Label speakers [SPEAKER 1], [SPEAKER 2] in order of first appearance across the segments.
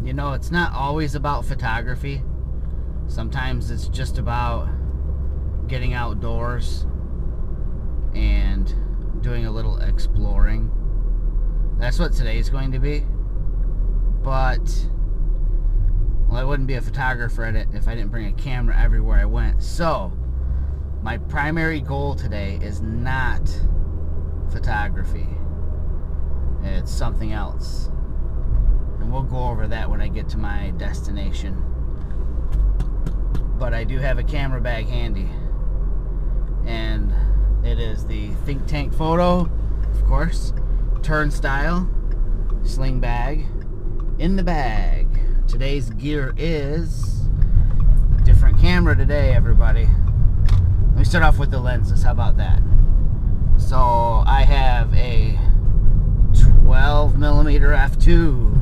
[SPEAKER 1] You know, it's not always about photography. Sometimes it's just about getting outdoors and doing a little exploring. That's what today's going to be. But, well, I wouldn't be a photographer at it if I didn't bring a camera everywhere I went. So, my primary goal today is not photography. It's something else. And we'll go over that when I get to my destination. But I do have a camera bag handy. And it is the Think Tank Photo, of course, turnstile, sling bag, in the bag. Today's gear is different camera today, everybody. Let me start off with the lenses. How about that? So I have a 12mm f2.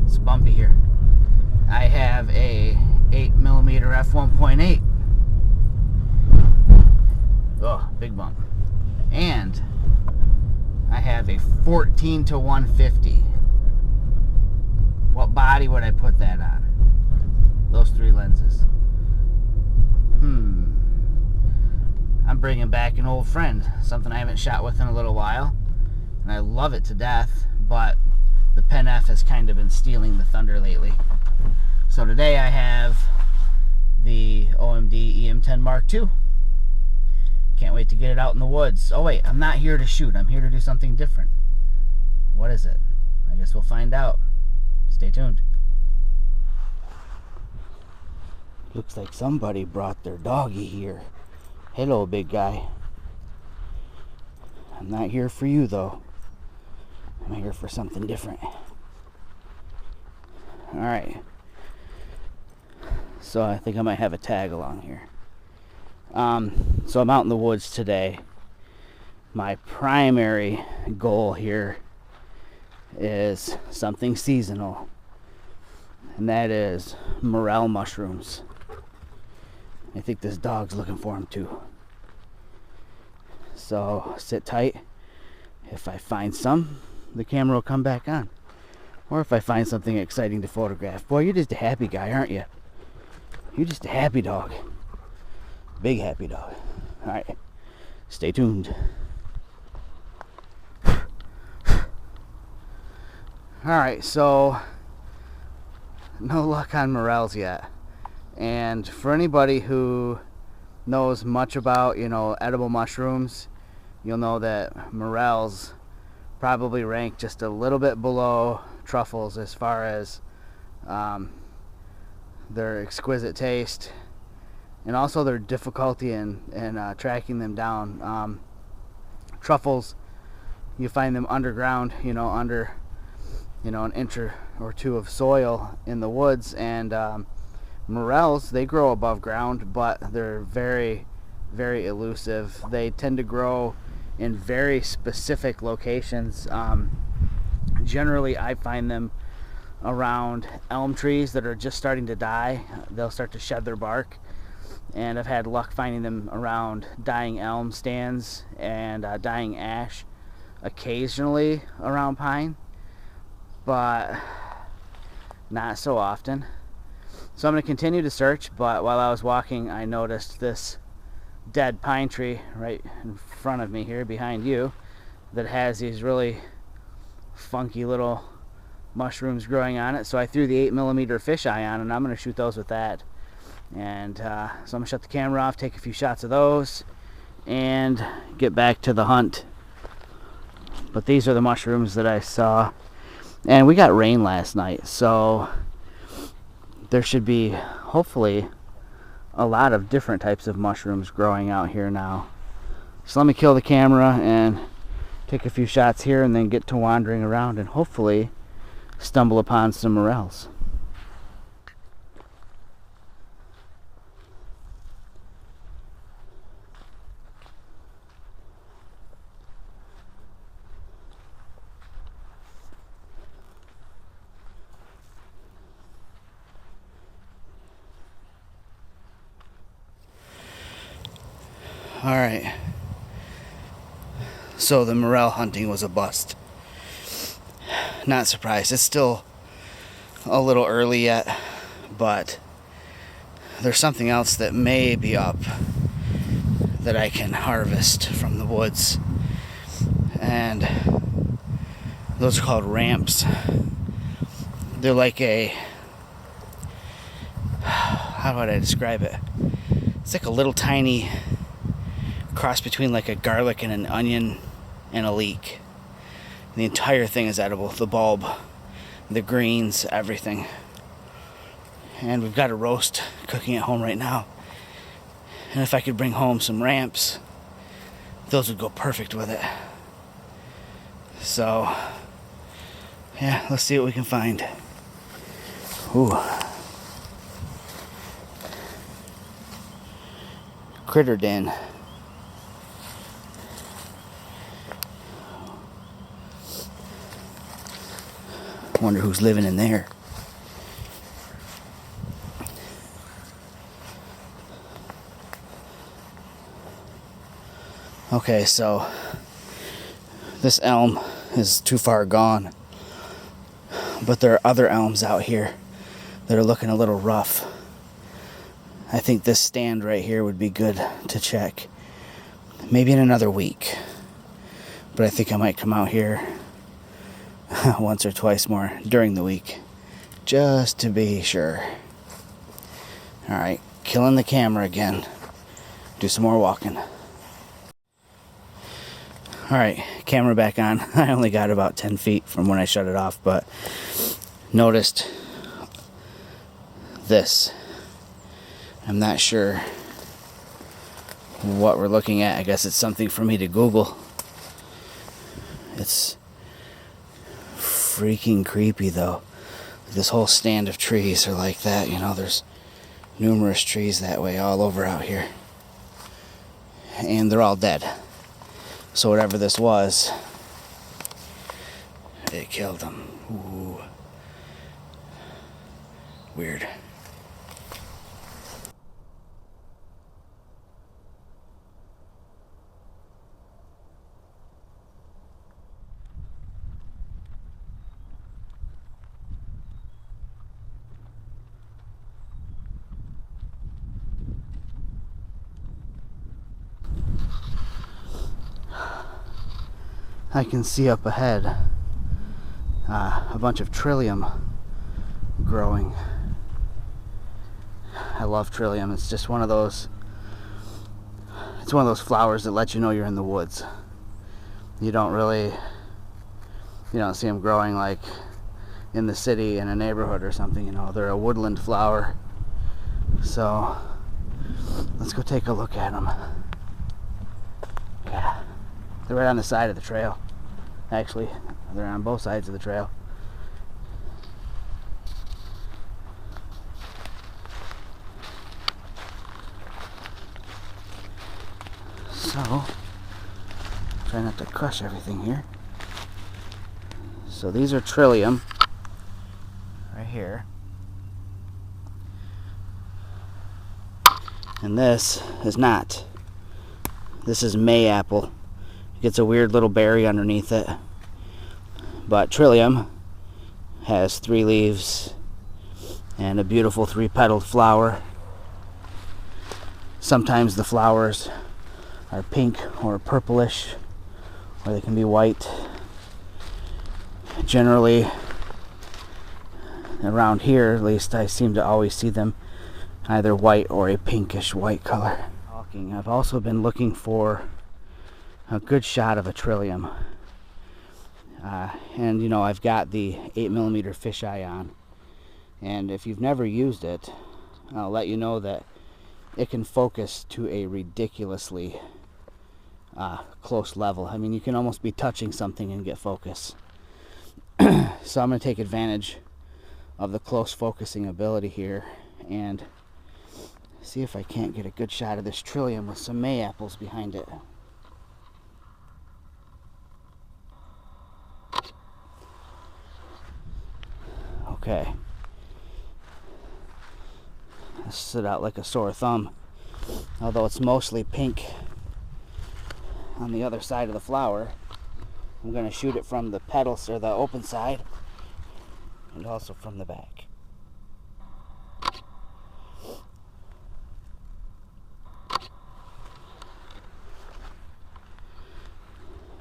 [SPEAKER 1] It's bumpy here. I have a 8mm f1.8. Oh, big bump. And I have a 14-150. What body would I put that on? Those three lenses. I'm bringing back an old friend, something I haven't shot with in a little while, and I love it to death, but the Pen F has kind of been stealing the thunder lately. So today I have the OMD EM10 Mark II. Can't wait to get it out in the woods. Oh wait, I'm not here to shoot. I'm here to do something different. What is it? I guess we'll find out. Stay tuned. Looks like somebody brought their doggy here. Hello, big guy. I'm not here for you, though. I'm here for something different. Alright. So I think I might have a tag along here. So I'm out in the woods today. My primary goal here is something seasonal, and that is morel mushrooms. I think this dog's looking for them too. So sit tight. If I find some, the camera will come back on. Or if I find something exciting to photograph. Boy, you're just a happy guy, aren't you? You're just a happy dog. Big happy dog. Alright, stay tuned. Alright, so no luck on morels yet. And for anybody who knows much about, edible mushrooms, you'll know that morels probably rank just a little bit below truffles as far as their exquisite taste and also their difficulty in tracking them down. Truffles, you find them underground, under an inch or two of soil in the woods, and morels, they grow above ground, but they're very, very elusive. They tend to grow in very specific locations. Generally, I find them around elm trees that are just starting to die. They'll start to shed their bark, and I've had luck finding them around dying elm stands and dying ash, occasionally around pine, but not so often. So I'm going to continue to search, but while I was walking, I noticed this dead pine tree right in front of me here, behind you, that has these really funky little mushrooms growing on it. So I threw the 8mm fisheye on, and I'm going to shoot those with that. And so I'm going to shut the camera off, take a few shots of those, and get back to the hunt. But these are the mushrooms that I saw. And we got rain last night, so there should be, hopefully, a lot of different types of mushrooms growing out here now. So let me kill the camera and take a few shots here and then get to wandering around and hopefully stumble upon some morels. Alright. So the Morel hunting was a bust. Not surprised. It's still a little early yet, but there's something else that may be up that I can harvest from the woods. And those are called ramps. They're like a, how would I describe it? It's like a little tiny cross between like a garlic and an onion and a leek. The entire thing is edible. The bulb, the greens, everything. And we've got a roast cooking at home right now. And if I could bring home some ramps, those would go perfect with it. So, yeah, let's see what we can find. Ooh. Critter den. Wonder who's living in there. Okay, so this elm is too far gone, but there are other elms out here that are looking a little rough. I think this stand right here would be good to check. Maybe in another week, but I think I might come out here once or twice more during the week, just to be sure. Alright, killing the camera again. Do some more walking. Alright, camera back on. I only got about 10 feet from when I shut it off, but noticed this. I'm not sure what we're looking at. I guess it's something for me to Google. It's freaking creepy though. This whole stand of trees are like that, you know, there's numerous trees that way all over out here. And they're all dead. So whatever this was, it killed them. Ooh. Weird. I can see up ahead a bunch of Trillium growing. I love Trillium. It's just one of those, it's one of those flowers that let you know you're in the woods. You don't see them growing like in the city in a neighborhood or something, you know. They're a woodland flower. So let's go take a look at them. Yeah, they're right on the side of the trail. Actually, they're on both sides of the trail. So, try not to crush everything here. So these are Trillium, right here. And this is not. This is Mayapple. It gets a weird little berry underneath it. But Trillium has 3 leaves and a beautiful 3-petaled flower. Sometimes the flowers are pink or purplish, or they can be white. Generally, around here at least, I seem to always see them either white or a pinkish white color. I've also been looking for a good shot of a Trillium. And you know, I've got the 8mm fisheye on, and if you've never used it, I'll let you know that it can focus to a ridiculously close level. I mean, you can almost be touching something and get focus. So I'm going to take advantage of the close focusing ability here and see if I can't get a good shot of this Trillium with some Mayapples behind it. Okay. This stood out like a sore thumb, although it's mostly pink on the other side of the flower. I'm going to shoot it from the petals, or the open side, and also from the back.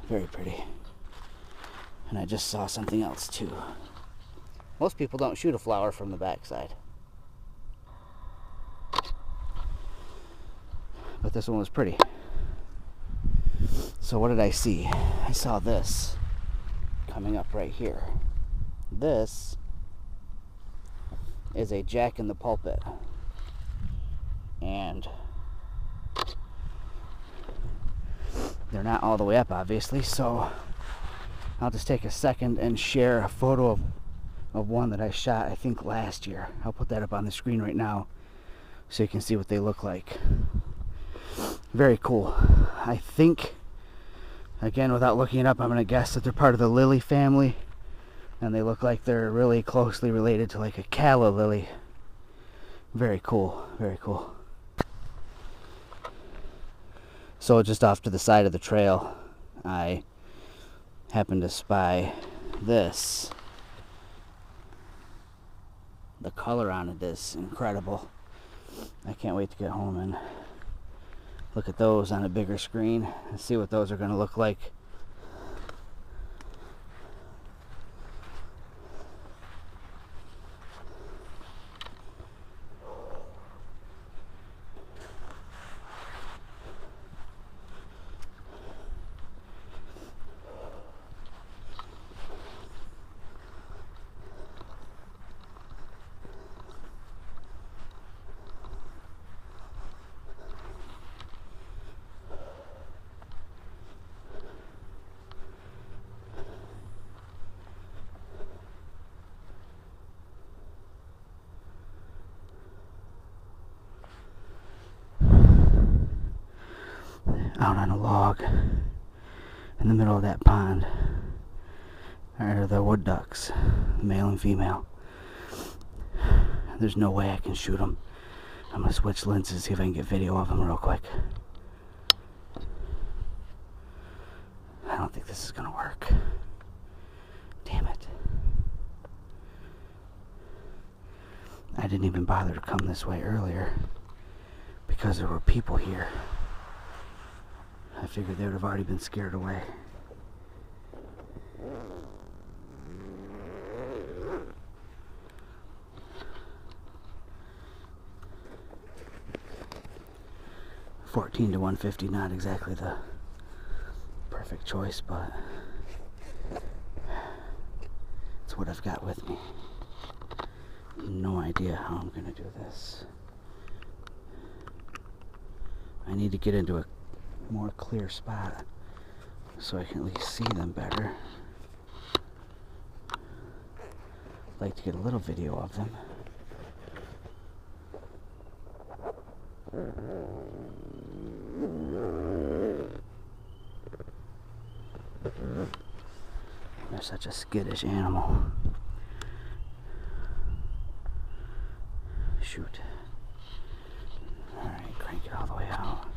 [SPEAKER 1] Very pretty. And I just saw something else too. Most people don't shoot a flower from the back side, but this one was pretty. So what did I see? I saw this coming up right here. This is a Jack in the Pulpit, and they're not all the way up, obviously, so I'll just take a second and share a photo of one that I shot, I think, last year. I'll put that up on the screen right now so you can see what they look like. Very cool. I think, again, without looking it up, I'm going to guess that they're part of the lily family, and they look like they're really closely related to like a calla lily. Very cool, very cool. So just off to the side of the trail, I happened to spy this. The color on it is incredible. I can't wait to get home and look at those on a bigger screen and see what those are going to look like. Out on a log in the middle of that pond are the wood ducks, male and female. There's no way I can shoot them. I'm gonna switch lenses, see if I can get video of them real quick. I don't think this is gonna work. Damn it. I didn't even bother to come this way earlier because there were people here. I figured they would have already been scared away. $14 to $150, not exactly the perfect choice, but it's what I've got with me. No idea how I'm gonna do this. I need to get into a more clear spot so I can at least see them better. I'd like to get a little video of them. They're such a skittish animal. Shoot. Alright, crank it all the way out.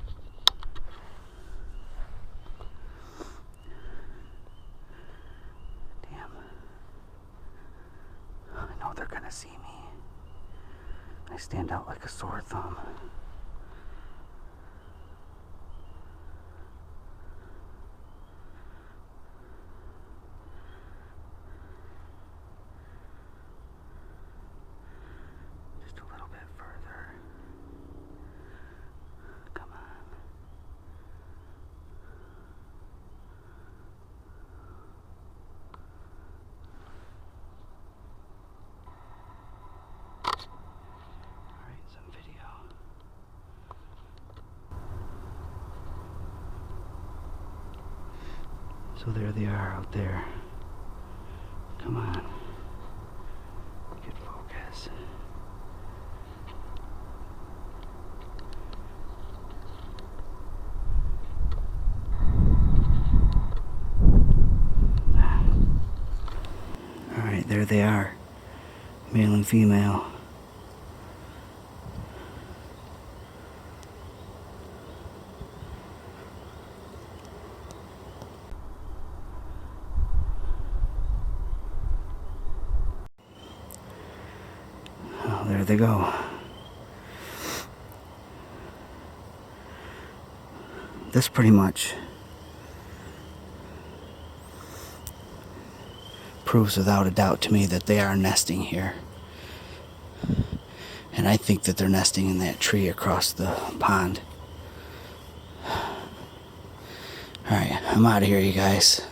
[SPEAKER 1] They're gonna see me. I stand out like a sore thumb. Just a little bit further. Come on. So there they are out there. Come on. Get focus. Alright, there they are. Male and female. they go. This pretty much proves without a doubt to me that they are nesting here. And I think that they're nesting in that tree across the pond. Alright, I'm out of here, you guys.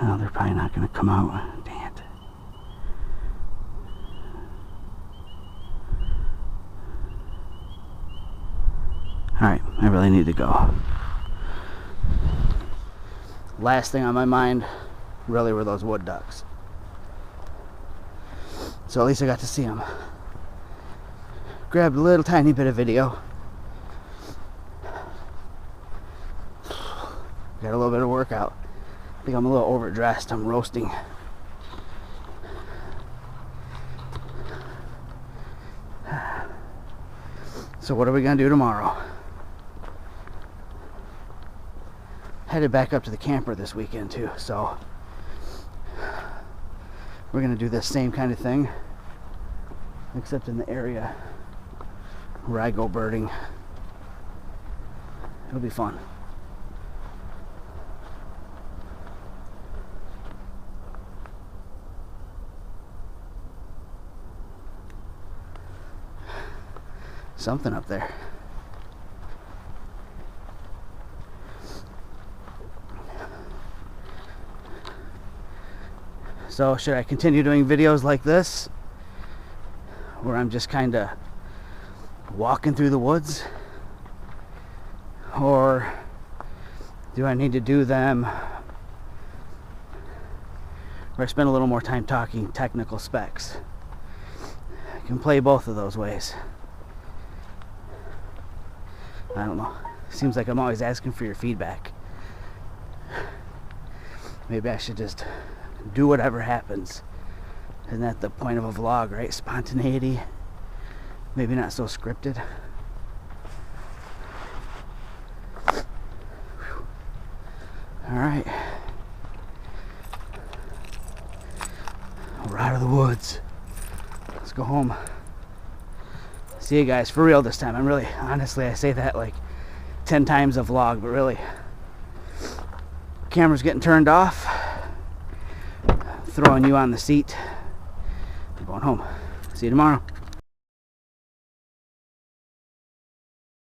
[SPEAKER 1] Well, they're probably not going to come out. Dang it. Alright, I really need to go. Last thing on my mind really were those wood ducks. So at least I got to see them. Grabbed a little tiny bit of video. Got a little bit of workout. I think I'm a little overdressed. I'm roasting. So what are we gonna do tomorrow? Headed back up to the camper this weekend too, so we're gonna do this same kind of thing, except in the area where I go birding. It'll be fun. Something up there. So should I continue doing videos like this, where I'm just kind of walking through the woods, or do I need to do them where I spend a little more time talking technical specs? I can play both of those ways. I don't know. Seems like I'm always asking for your feedback. Maybe I should just do whatever happens. Isn't that the point of a vlog, right? Spontaneity. Maybe not so scripted. Alright. We're out of the woods. Let's go home. See you guys for real this time. I'm really, honestly, I say that like 10 times a vlog, but really, camera's getting turned off. Throwing you on the seat. I'm going home. See you tomorrow.